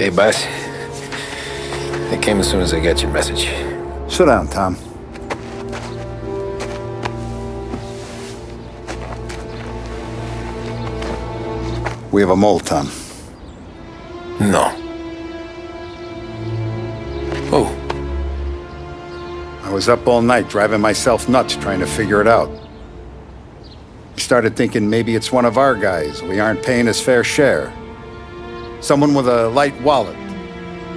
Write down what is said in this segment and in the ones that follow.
Hey, boss. I came as soon as I got your message. Sit down, Tom. We have a mole, Tom. No. Oh. I was up all night driving myself nuts trying to figure it out. I started thinking maybe it's one of our guys. We aren't paying his fair share. Someone with a light wallet.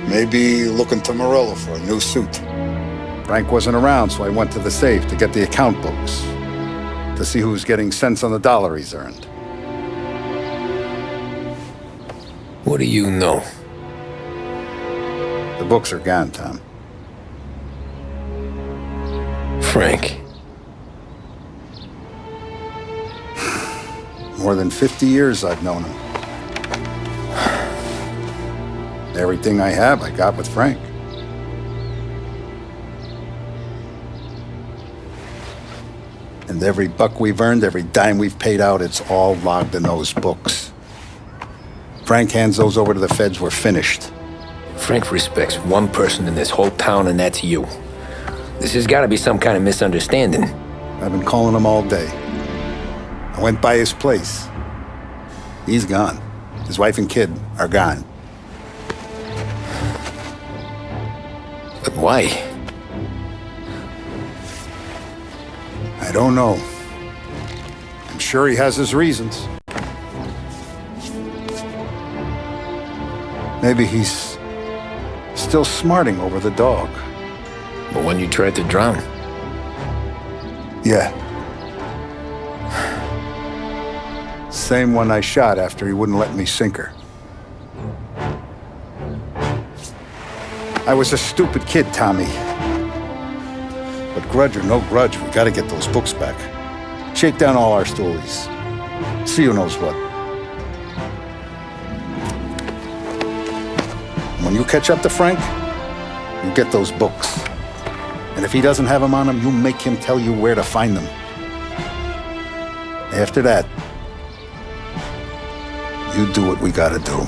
Maybe looking to Morello for a new suit. Frank wasn't around, so I went to the safe to get the account books. To see who's getting cents on the dollar he's earned. What do you know? The books are gone, Tom. Frank. More than 50 years I've known him. Everything I have, I got with Frank. And every buck we've earned, every dime we've paid out, it's all logged in those books. Frank hands those over to the feds, we're finished. Frank respects one person in this whole town, and that's you. This has got to be some kind of misunderstanding. I've been calling him all day. I went by his place. He's gone. His wife and kid are gone. But why? I don't know. I'm sure he has his reasons. Maybe he's still smarting over the dog. The one you tried to drown? Yeah. Same one I shot after he wouldn't let me sink her. I was a stupid kid, Tommy. But grudge or no grudge, we gotta get those books back. Shake down all our stories. See who knows what. When you catch up to Frank, you get those books. And if he doesn't have them on him, you make him tell you where to find them. After that, you do what we gotta do.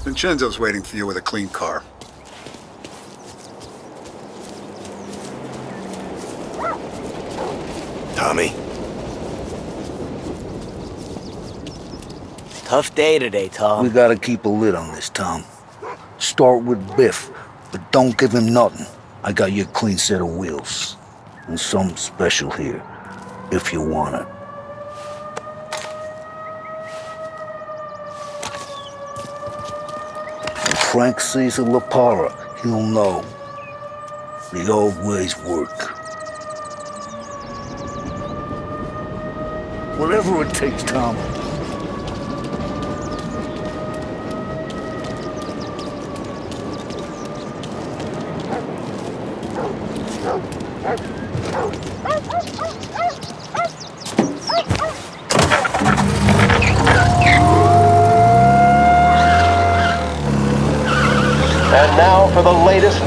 Vincenzo's waiting for you with a clean car. Tommy? Tough day today, Tom. We gotta keep a lid on this, Tom. Start with Biff, but don't give him nothing. I got you a clean set of wheels. And something special here, if you want it. When Frank sees a La Parra, he'll know. The old ways work. Whatever it takes, Tom. And now for the latest.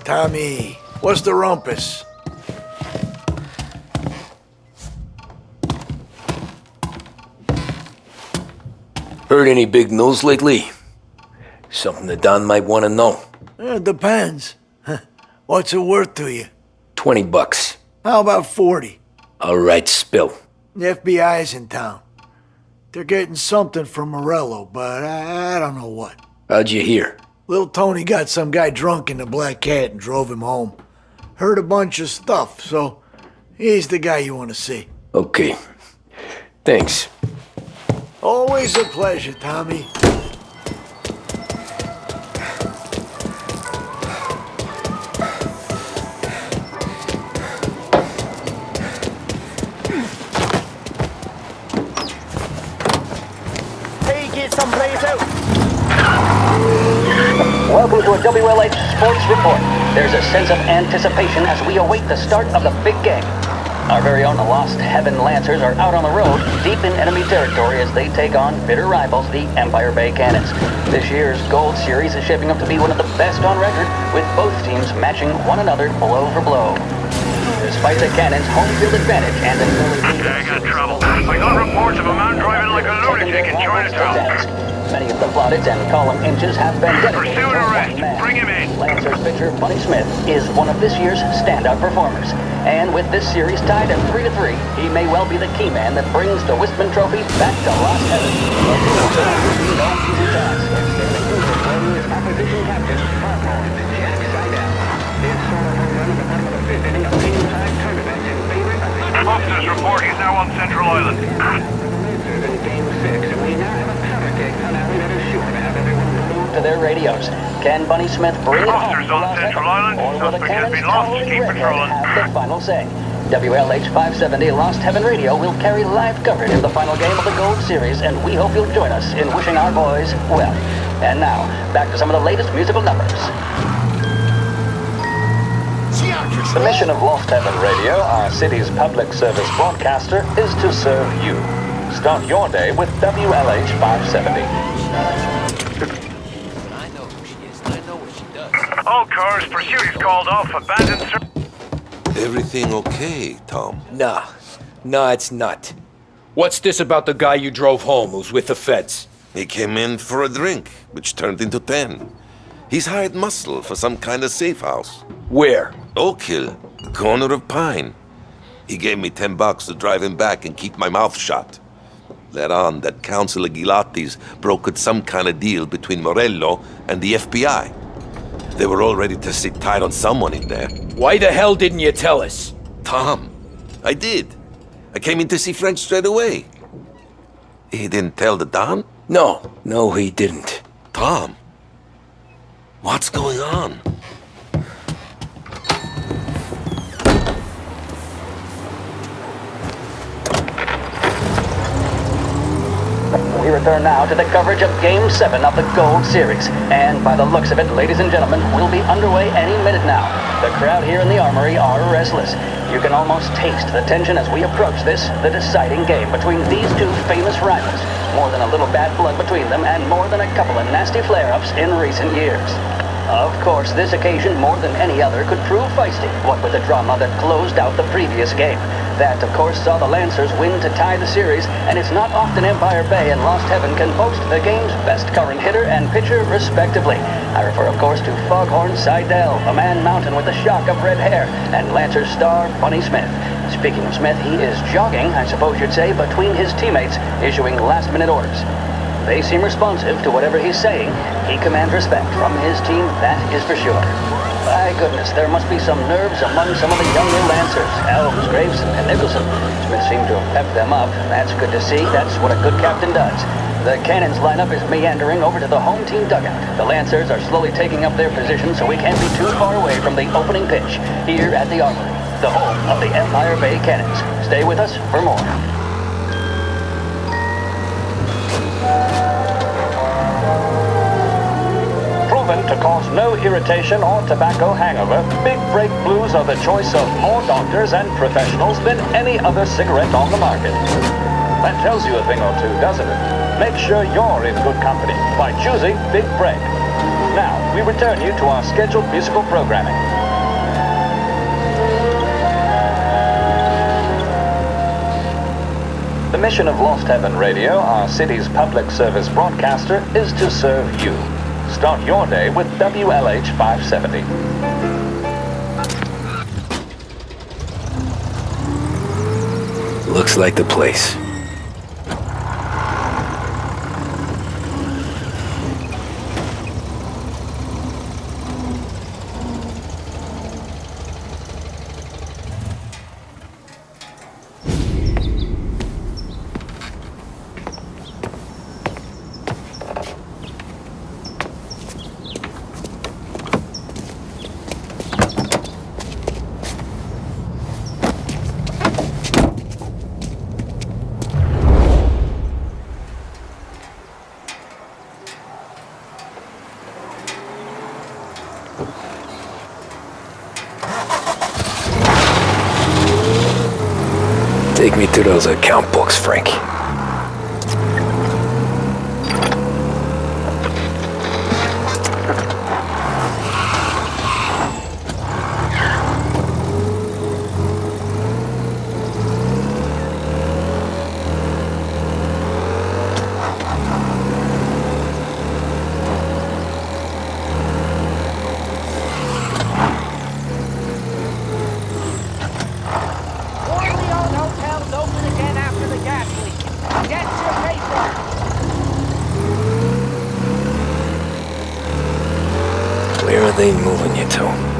Tommy, what's the rumpus? Heard any big news lately? Something that Don might want to know. It depends. What's it worth to you? $20. How about 40? All right, spill. The FBI's in town. They're getting something from Morello, but I don't know what. How'd you hear? Little Tony got some guy drunk in the Black Cat and drove him home. Heard a bunch of stuff, so he's the guy you want to see. Okay. Thanks. Always a pleasure, Tommy. Welcome to a WLH Sports Report. There's a sense of anticipation as we await the start of the big game. Our very own Lost Heaven Lancers are out on the road, deep in enemy territory as they take on bitter rivals, the Empire Bay Cannons. This year's Gold Series is shaping up to be one of the best on record, with both teams matching one another blow for blow. Despite the Cannons' home field advantage and an early lead... I got trouble. I got reports of a man driving like a lunatic in Chinatown. Many of the plaudits and column inches have been dedicated Pursuit to arrest. one man. Bring him in. Lancers pitcher Bunny Smith is one of this year's standout performers. And with this series tied at 3-3, he may well be the key man that brings the Wistman Trophy back to Lost Heaven. No easy task. Opposition captain, Jack Seidel. Officers report he's now on Central Island. To their radios. Can Bunny Smith bring it home Officers to on Lost Central Heaven? Island. Or will the Suspect has Cannons been lost. towering Keep redhead patrolling. have the final say? WLH 570 Lost Heaven Radio will carry live coverage of the final game of the Gold Series, and we hope you'll join us in wishing our boys well. And now, back to some of the latest musical numbers. The mission of Lost Heaven Radio, our city's public service broadcaster, is to serve you. Start your day with WLH 570. I know who she is. I know what she does. All cars, pursuit is called off. Abandoned... Everything okay, Tom? Nah, it's not. What's this about the guy you drove home who's with the feds? He came in for a drink, which turned into 10. He's hired muscle for some kind of safe house. Where? Oak Hill, corner of Pine. He gave me $10 to drive him back and keep my mouth shut. Let on that Councilor Gilatti's brokered some kind of deal between Morello and the FBI. They were all ready to sit tight on someone in there. Why the hell didn't you tell us? Tom, I did. I came in to see Frank straight away. He didn't tell the Don? No, he didn't. Tom, what's going on? We return now to the coverage of Game 7 of the Gold Series. And by the looks of it, ladies and gentlemen, we'll be underway any minute now. The crowd here in the Armory are restless. You can almost taste the tension as we approach this, the deciding game between these two famous rivals. More than a little bad blood between them, and more than a couple of nasty flare-ups in recent years. Of course, this occasion, more than any other, could prove feisty, what with the drama that closed out the previous game. That, of course, saw the Lancers win to tie the series, and it's not often Empire Bay and Lost Heaven can boast the game's best current hitter and pitcher, respectively. I refer, of course, to Foghorn Seidel, a man mountain with a shock of red hair, and Lancers star Bunny Smith. Speaking of Smith, he is jogging, I suppose you'd say, between his teammates, issuing last-minute orders. They seem responsive to whatever he's saying. He commands respect from his team, that is for sure. My goodness, there must be some nerves among some of the younger Lancers. Elms, Graves, and Nicholson. Smith seemed to have pepped them up. That's good to see. That's what a good captain does. The Cannons lineup is meandering over to the home team dugout. The Lancers are slowly taking up their position, so we can't be too far away from the opening pitch here at the Armory, the home of the Empire Bay Cannons. Stay with us for more. Proven to cause no irritation or tobacco hangover, Big Break Blues are the choice of more doctors and professionals than any other cigarette on the market. That tells you a thing or two, doesn't it? Make sure you're in good company by choosing Big Break. Now, we return you to our scheduled musical programming. The mission of Lost Heaven Radio, our city's public service broadcaster, is to serve you. Start your day with WLH 570. Looks like the place. Take me to those account books, Frank. Where are they moving you to?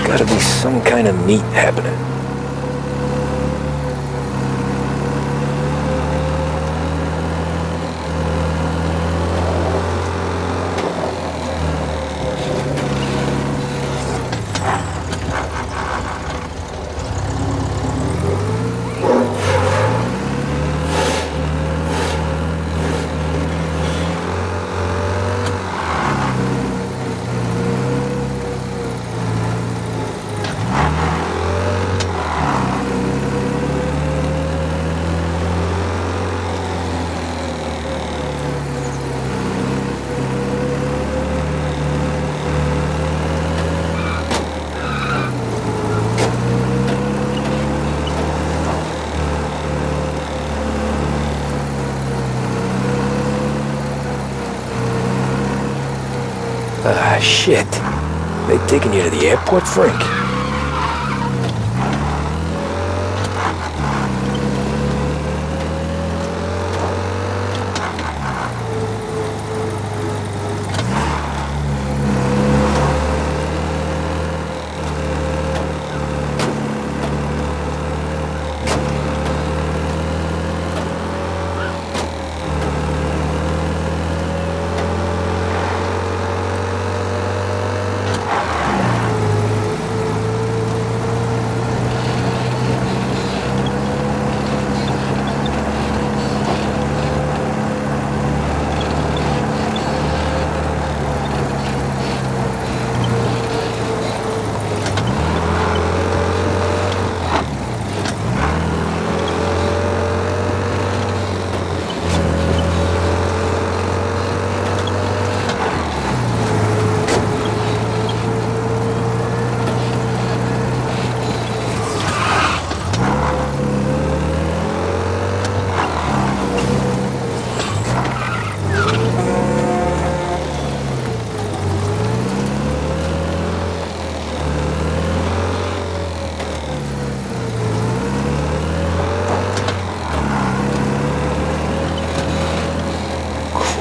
Gotta be some kind of meet happening. Ah, shit. They taking you to the airport, Frank?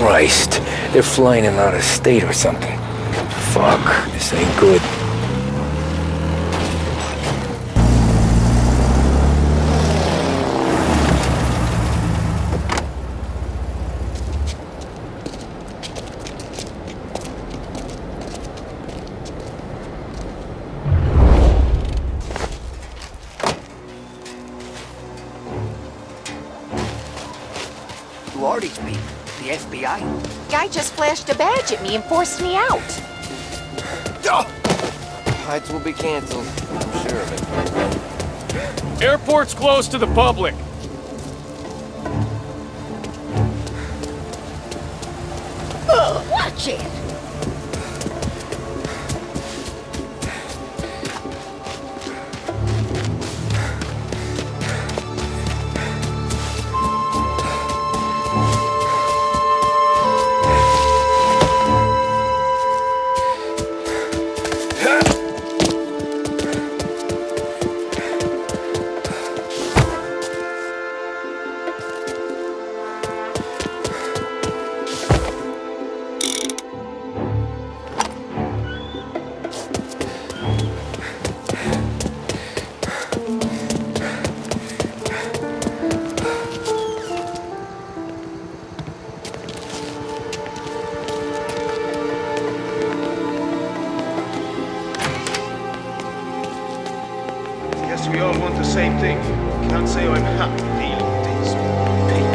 Christ, they're flying him out of state or something. Fuck, this ain't good. parties be? The FBI? Guy just flashed a badge at me and forced me out. Flights will be canceled. I'm sure of it. Airport's closed to the public. Watch it! Guess we all want the same thing. Can't say I'm happy dealing with these people.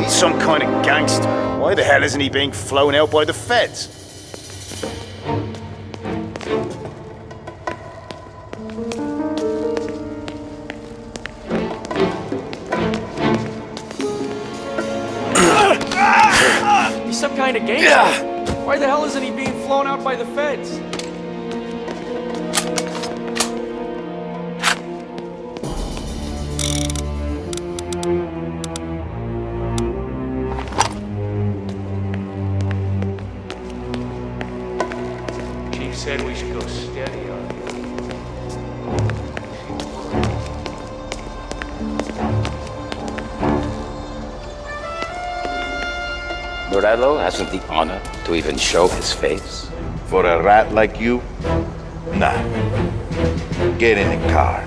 He's some kind of gangster. Why the hell isn't he being flown out by the feds? He's some kind of gangster. Why the hell isn't he being flown out by the feds? Chief said we should go steady on it. Morello hasn't the honor to even show his face. For a rat like you? Nah. Get in the car.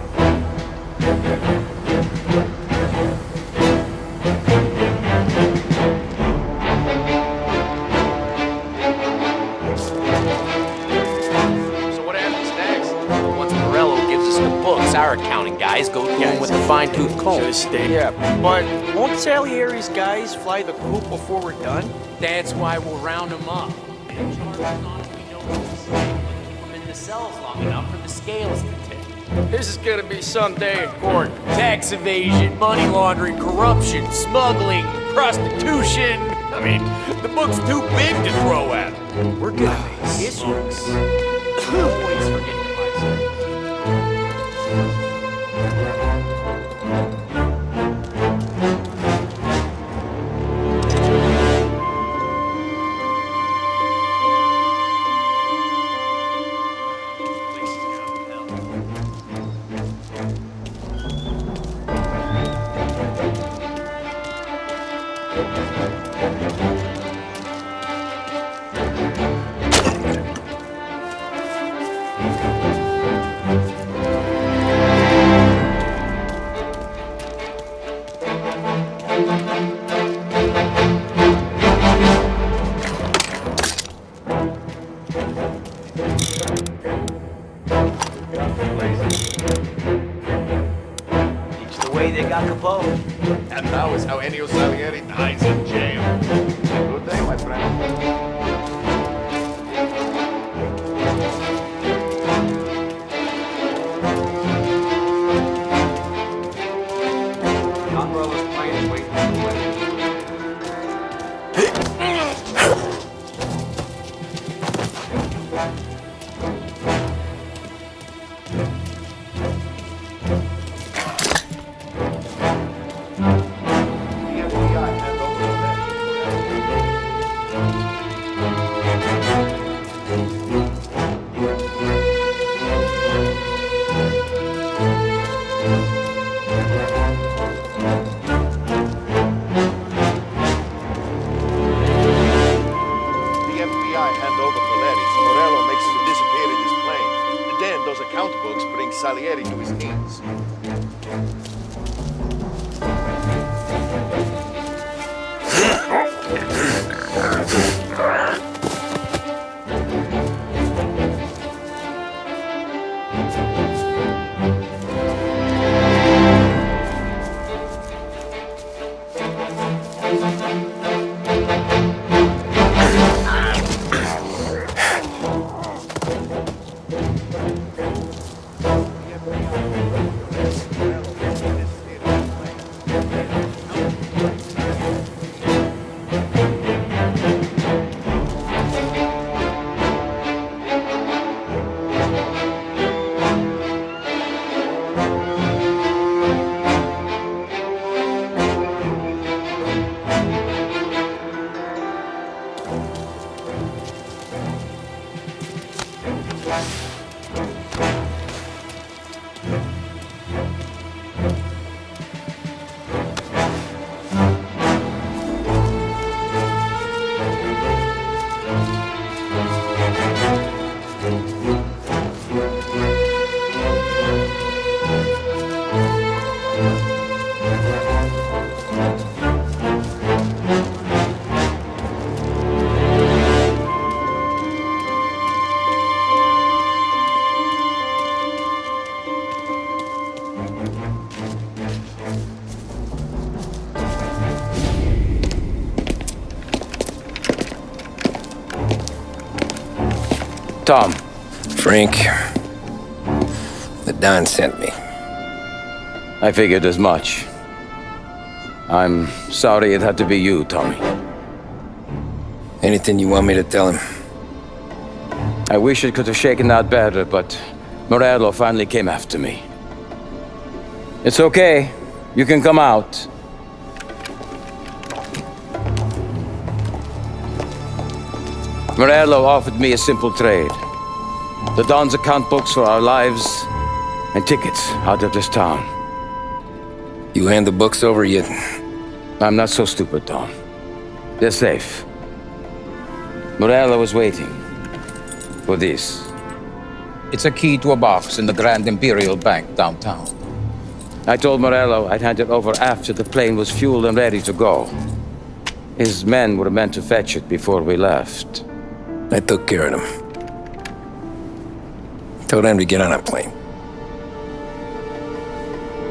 So what happens next? Once Morello gives us the books, our accounting guys go through them with a fine-tooth comb. Yeah, but won't Salieri's guys fly the coop before we're done? That's why we'll round them up. And charge them on if we know what to say. Keep them in the cells long enough for the scales to tip. This is gonna be some day in court. Tax evasion, money laundering, corruption, smuggling, prostitution. I mean, the book's too big to throw at them. We're gonna make history. Always forgetting myself. It's the way they got Capone. And that was how Ennio Salieri dies in jail. Good day, my friend. Umbrellas playing waiting for the wedding. Salieri to his knees. Tom. Frank, the Don sent me. I figured as much. I'm sorry it had to be you, Tommy. Anything you want me to tell him? I wish it could have shaken out better, but Morello finally came after me. It's okay. You can come out. Morello offered me a simple trade. The Don's account books for our lives and tickets out of this town. You hand the books over yet? I'm not so stupid, Tom. They're safe. Morello was waiting for this. It's a key to a box in the Grand Imperial Bank downtown. I told Morello I'd hand it over after the plane was fueled and ready to go. His men were meant to fetch it before we left. I took care of them. Told them to get on a plane.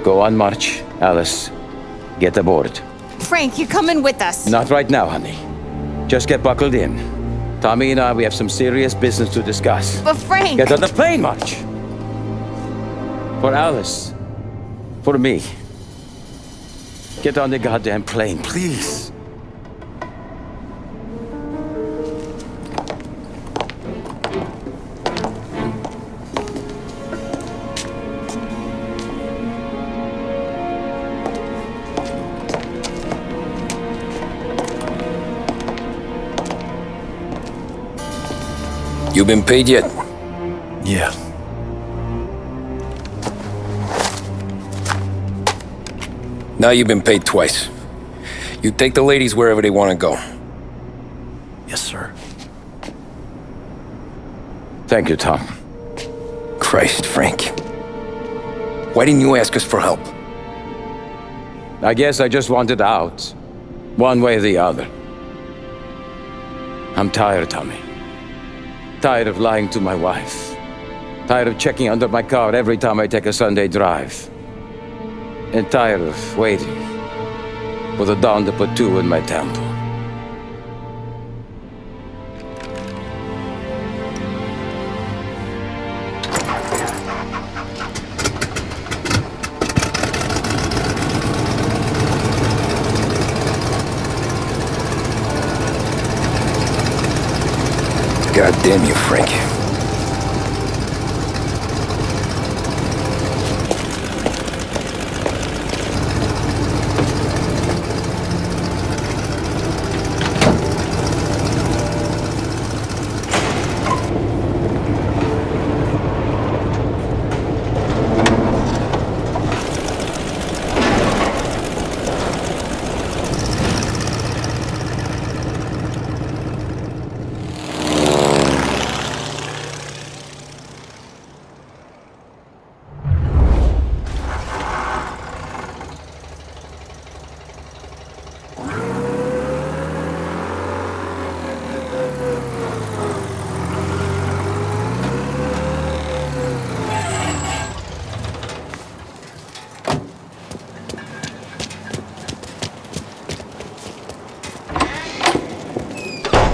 Go on, march, Alice. Get aboard. Frank, you're coming with us. Not right now, honey. Just get buckled in. Tommy and I, we have some serious business to discuss. But Frank... Get on the plane, March! For Alice. For me. Get on the goddamn plane, please. You been paid yet? Yeah. Now you've been paid twice. You take the ladies wherever they want to go. Yes, sir. Thank you, Tom. Christ, Frank. Why didn't you ask us for help? I guess I just wanted out. One way or the other. I'm tired, Tommy. Tired of lying to my wife. Tired of checking under my car every time I take a Sunday drive. And tired of waiting for the dawn to put two in my temple. God damn you, Frank.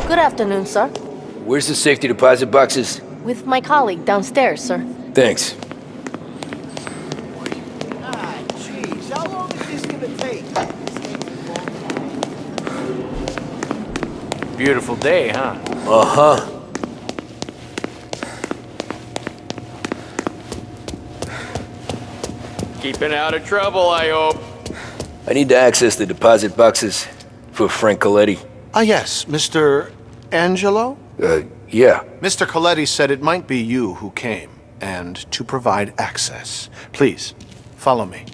Good afternoon, sir. Where's the safety deposit boxes? With my colleague downstairs, sir. Thanks. Jeez, how long is this gonna take? Beautiful day, huh? Uh-huh. Keeping out of trouble, I hope. I need to access the deposit boxes for Frank Coletti. Ah, yes, Mr. Angelo? Yeah. Mr. Coletti said it might be you who came, and to provide access. Please, follow me.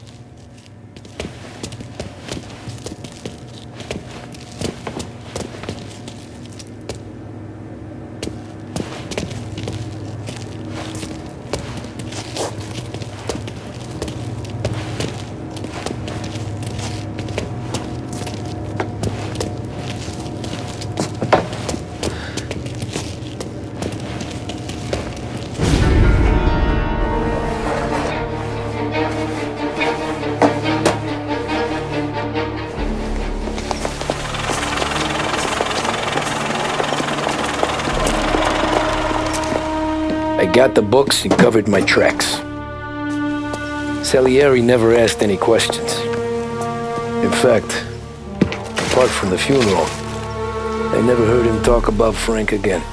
I got the books and covered my tracks. Salieri never asked any questions. In fact, apart from the funeral, I never heard him talk about Frank again.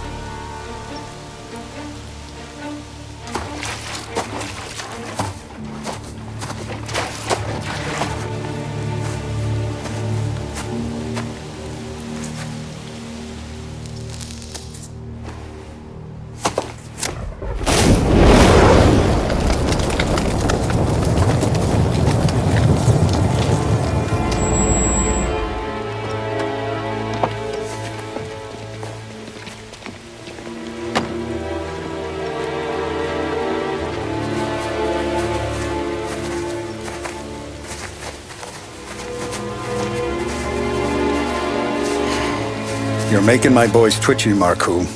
You're making my boys twitchy, Marku.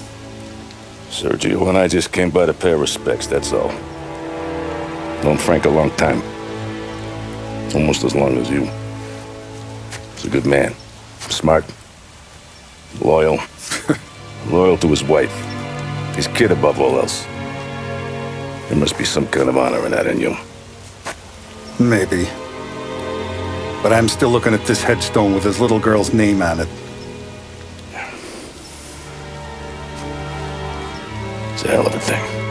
Sergio and I just came by to pay our respects, that's all. Known Frank a long time. Almost as long as you. He's a good man. Smart. Loyal. Loyal to his wife. His kid above all else. There must be some kind of honor in that in you. Maybe. But I'm still looking at this headstone with his little girl's name on it. It's a hell of a thing.